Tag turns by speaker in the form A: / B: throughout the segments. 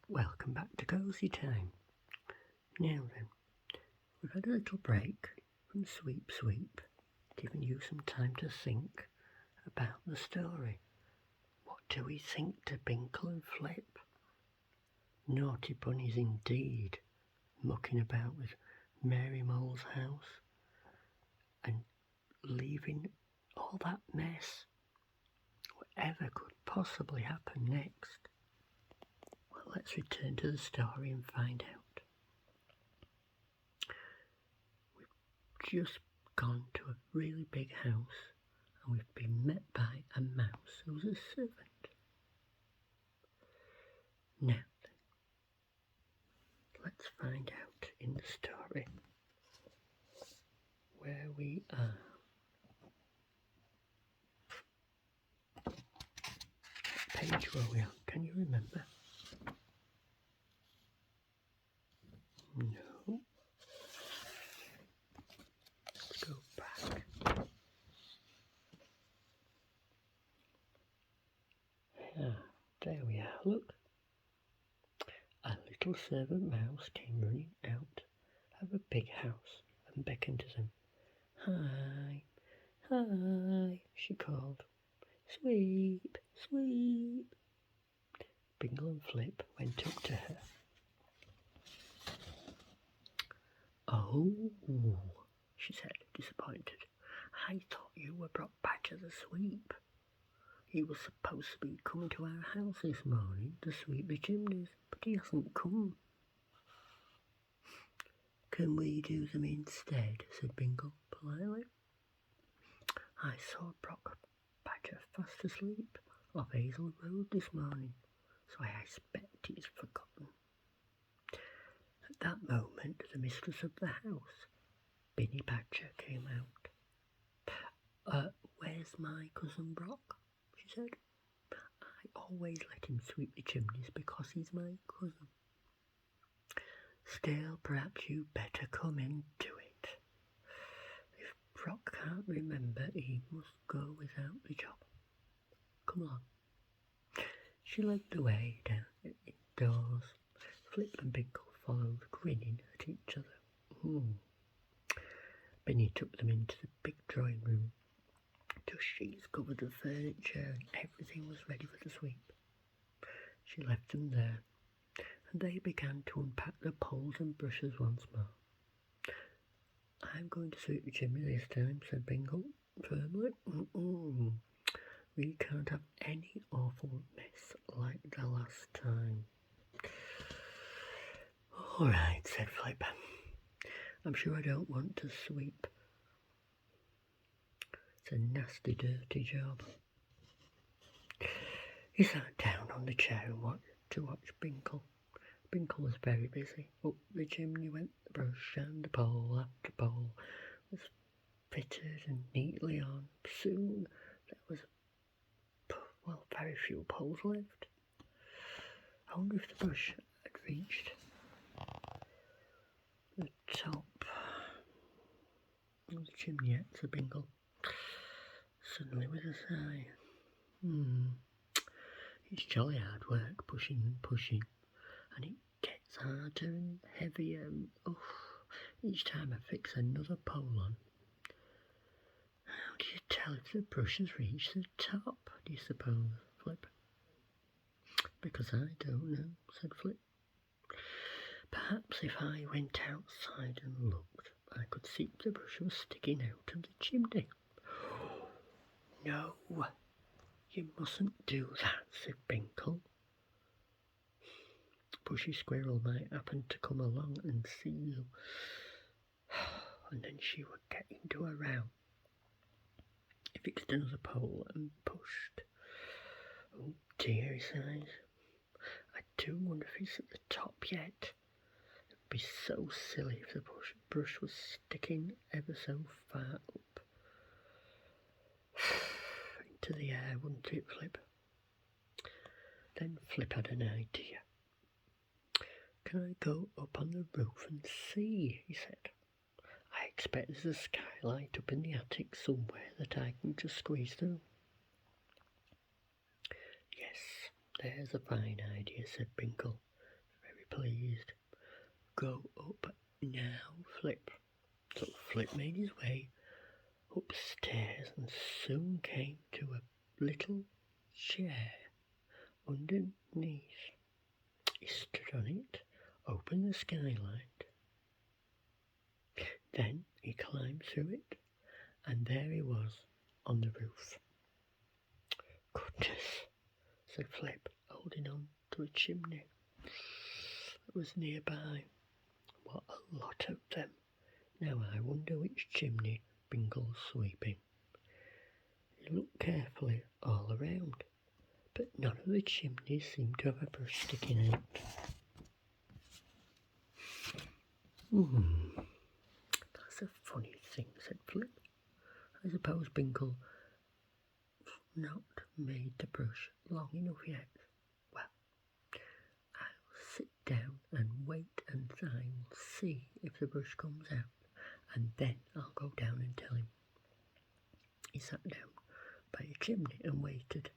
A: Welcome back to Cosy Time. Now then, we've had a little break from Swee-ee-eep, giving you some time to think about the story. What do we think to Binkle and Flip? Naughty bunnies indeed, mucking about with Mary Mole's house and leaving all that mess. Whatever could possibly happen next? Well, let's return to the story and find out. We've just gone to a really big house and we've been met by a mouse who's a servant. Now then, let's find out in the story where we are. What page were we on? Can you remember? No. Let's go back. There we are, look. A little servant mouse came running out of a big house and beckoned to them. Hi, hi, she called. Sweep, sweep. Binkle and Flip went up to her. Oh, she said, disappointed. I thought you were brought back as a sweep. He was supposed to be coming to our house this morning to sweep the chimneys, but he hasn't come. Can we do them instead? Said Binkle politely. I saw Brock Badger fast asleep off Hazel Road this morning, so I expect he's forgotten. At that moment, the mistress of the house, Binny Badger, came out. Where's my cousin Brock? She said. I always let him sweep the chimneys because he's my cousin. Still, perhaps you better come and do it. If Brock can't remember, he must go without the job. Come on. She led the way down indoors. Flip and Binkle followed, grinning at each other. Binny took them into the big drawing room. Dust sheets covered the furniture and everything was ready for the sweep. She left them there, and they began to unpack the poles and brushes once more. I'm going to sweep the chimney this time, said Binkle firmly. We can't have any awful mess like the last time. All right, said Flip. I'm sure I don't want to sweep. It's a nasty, dirty job. He sat down on the chair and to watch Binkle. Binkle was very busy. Up the chimney went the brush, and the pole after pole was fitted and neatly on. Soon there was, very few poles left. I wonder if the brush had reached the top of the chimney yet, said Binkle, suddenly with a sigh. It's jolly hard work, pushing and pushing, and it gets harder and heavier. Each time I fix another pole on. How do you tell if the brush has reached the top, do you suppose, Flip? Because I don't know, said Flip. Perhaps if I went outside and looked, I could see if the brush was sticking out of the chimney. No, you mustn't do that, said Binkle. Pushy Squirrel might happen to come along and see you, and then she would get into a row. He fixed another pole and pushed. Oh dear, he sighs. I do wonder if he's at the top yet. It'd be so silly if the brush was sticking ever so far up into the air, wouldn't it, Flip? Then Flip had an idea. Can I go up on the roof and see? He said. I expect there's a skylight up in the attic somewhere that I can just squeeze through. Yes, there's a fine idea, said Binkle. pleased. Go up now, Flip. So Flip made his way upstairs and soon came to a little chair underneath. He stood on it, opened the skylight. Then he climbed through it, and there he was on the roof. Goodness, said Flip, holding on to a chimney that was nearby. What a lot of them. Now I wonder which chimney Binkle's sweeping. He looked carefully all around, but none of the chimneys seemed to have a brush sticking out. That's a funny thing, said Flip. I suppose Binkle not made the brush long enough yet. Well, I'll sit down and wait and I'll see if the brush comes out, and then I'll go down and tell him. He sat down by a chimney and waited.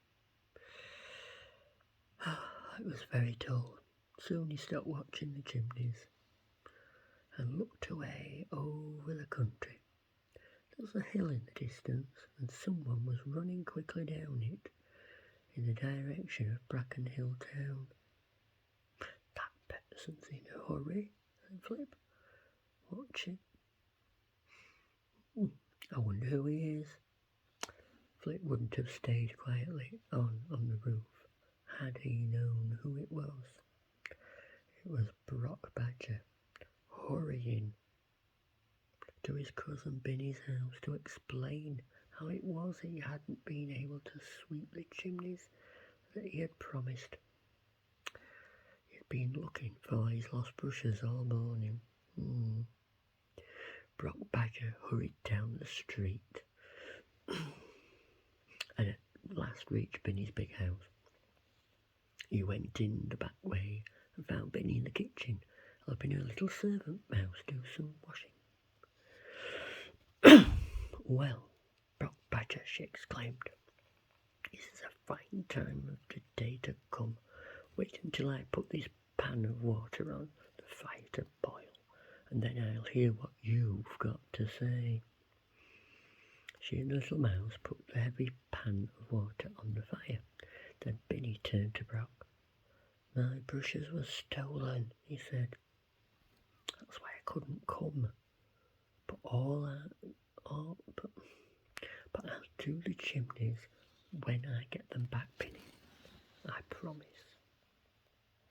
A: It was very dull. Soon he stopped watching the chimneys and looked away over the country. There was a hill in the distance, and someone was running quickly down it in the direction of Bracken Hill town. That person's in a hurry, said Flip, watching. I wonder who he is. Flip wouldn't have stayed quietly on the roof had he known who it was. It was Brock Badger, hurrying to his cousin Binny's house to explain how it was he hadn't been able to sweep the chimneys that he had promised. He had been looking for his lost brushes all morning. Brock Badger hurried down the street and at last reached Binny's big house. He went in the back way and found Binny in the kitchen, helping her little servant mouse do some washing. Well, Brock Badger, she exclaimed, this is a fine time of the day to come. Wait until I put this pan of water on the fire to boil, and then I'll hear what you've got to say. She and the little mouse put the heavy pan of water on the fire. Then Binny turned to Brock. My brushes were stolen, he said. That's why I couldn't come. But I'll do the chimneys when I get them back, Binny. I promise.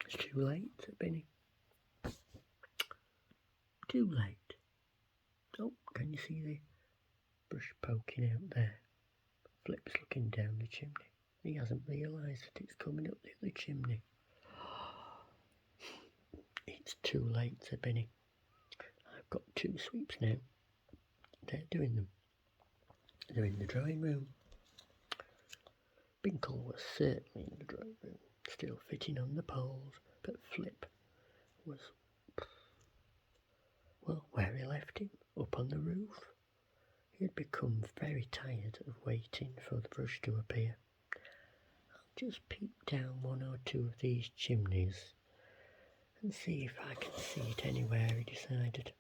A: It's too late, said Binny. Too late. Oh, can you see the brush poking out there? Flip's looking down the chimney. He hasn't realised that it's coming up the other chimney. It's too late, said Binny. I've got 2 sweeps now. They're doing them. They're in the drawing room. Binkle was certainly in the drawing room, still fitting on the poles, but Flip was, well, where he left him, up on the roof. He had become very tired of waiting for the brush to appear. I'll just peep down 1 or 2 of these chimneys and see if I can see it anywhere, he decided.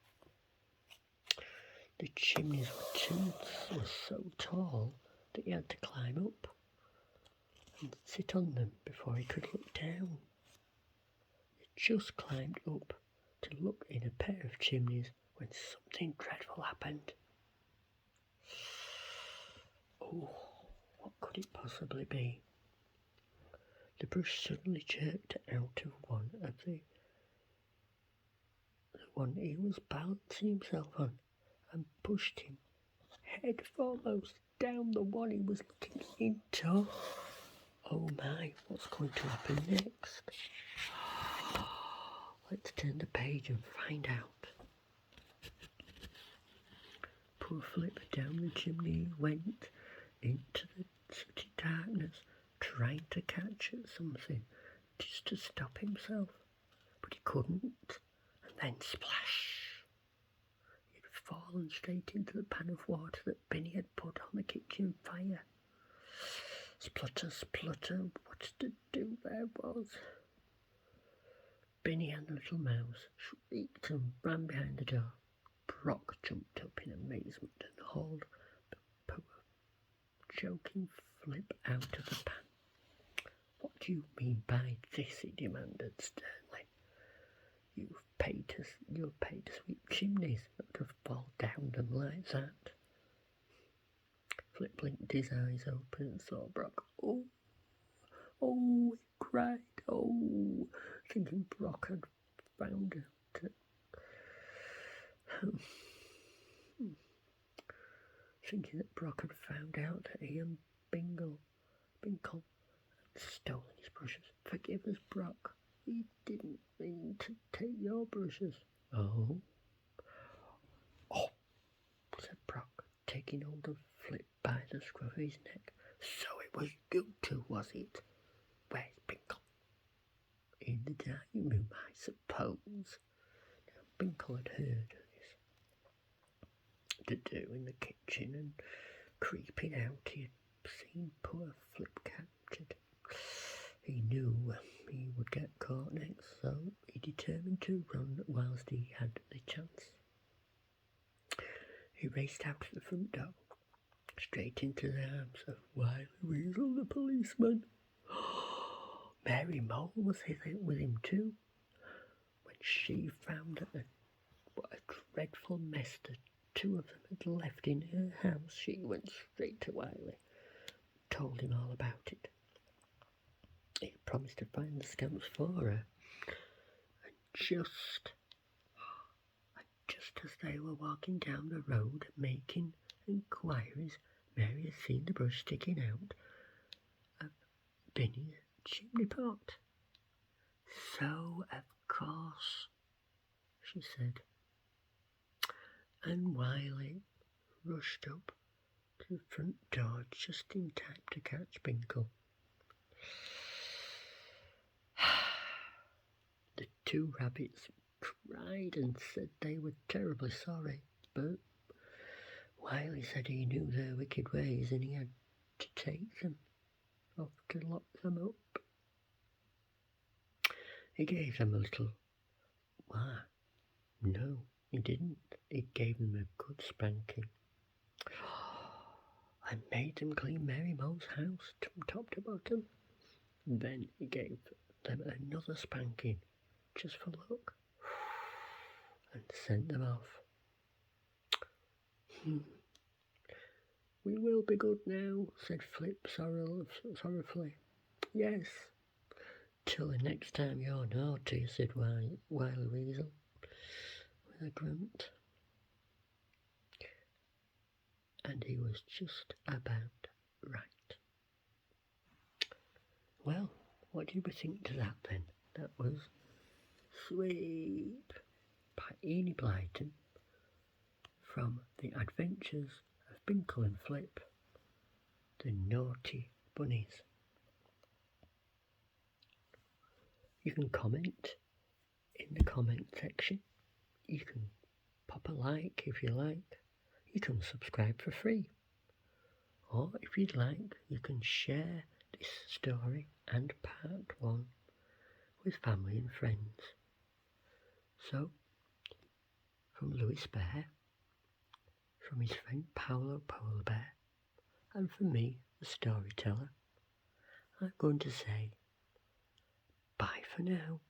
A: The chimneys were so tall that he had to climb up and sit on them before he could look down. He just climbed up to look in a pair of chimneys when something dreadful happened. Oh, what could it possibly be? The brush suddenly jerked out of one he was balancing himself on, and pushed him head foremost down the one he was looking into. Oh my, what's going to happen next? Let's turn the page and find out. Poor Flip down the chimney went into the sooty darkness, trying to catch at something just to stop himself, but he couldn't, and then splash! He'd fallen straight into the pan of water that Binny had put on the kitchen fire. Splutter, splutter, what to do there was. Binny and the little mouse shrieked and ran behind the door. Brock jumped up in amazement and hauled the poor choking Flip out of the pan. "What do you mean by this?" he demanded sternly. You're paid to sweep chimneys, not to fall down them like that." Flip blinked his eyes open and saw Brock. "Oh, he cried, "oh," thinking Brock had found out. Thinking that Brock had found out that he and Binkle had stolen his brushes. "Forgive us, Brock. We didn't mean to take your brushes." Oh, said Brock, taking hold of Flip by the scruff of his neck. "So it was you two, was it? Where's Binkle?" "In the dining room, I suppose." Now, Binkle had heard this to do in the kitchen, and creeping out, he had seen poor Flip captured. He knew he would get caught next, so he determined to run whilst he had the chance. He raced out of the front door, straight into the arms of Wily Weasel, the policeman. Mary Mole was with him too. When she found out what a dreadful mess the two of them had left in her house, she went straight to Wily, told him all about it. He promised to find the scamps for her, and just as they were walking down the road making inquiries, Mary had seen the brush sticking out of Binny's chimney pot. "So, of course," she said, and Wily rushed up to the front door just in time to catch Binkle. The two rabbits cried and said they were terribly sorry, but Wily said he knew their wicked ways and he had to take them off to lock them up. He gave them a little... Why? No, he didn't. He gave them a good spanking. And made them clean Mary Mole's house from top to bottom. Then he gave them another spanking, just for luck, and sent them off. "We will be good now," said Flip sorrowfully. "Yes, till the next time you're naughty," said Wily Weasel with a grunt. And he was just about right. Well, what did we think to that then? That was Swee-ee-eep by Enid Blyton from The Adventures of Binkle and Flip, the Naughty Bunnies. You can comment in the comment section. You can pop a like if you like. You can subscribe for free. Or if you'd like, you can share this story and part 1 with family and friends. So, from Louis Bear, from his friend Paolo Polar Bear, and from me, the storyteller, I'm going to say bye for now.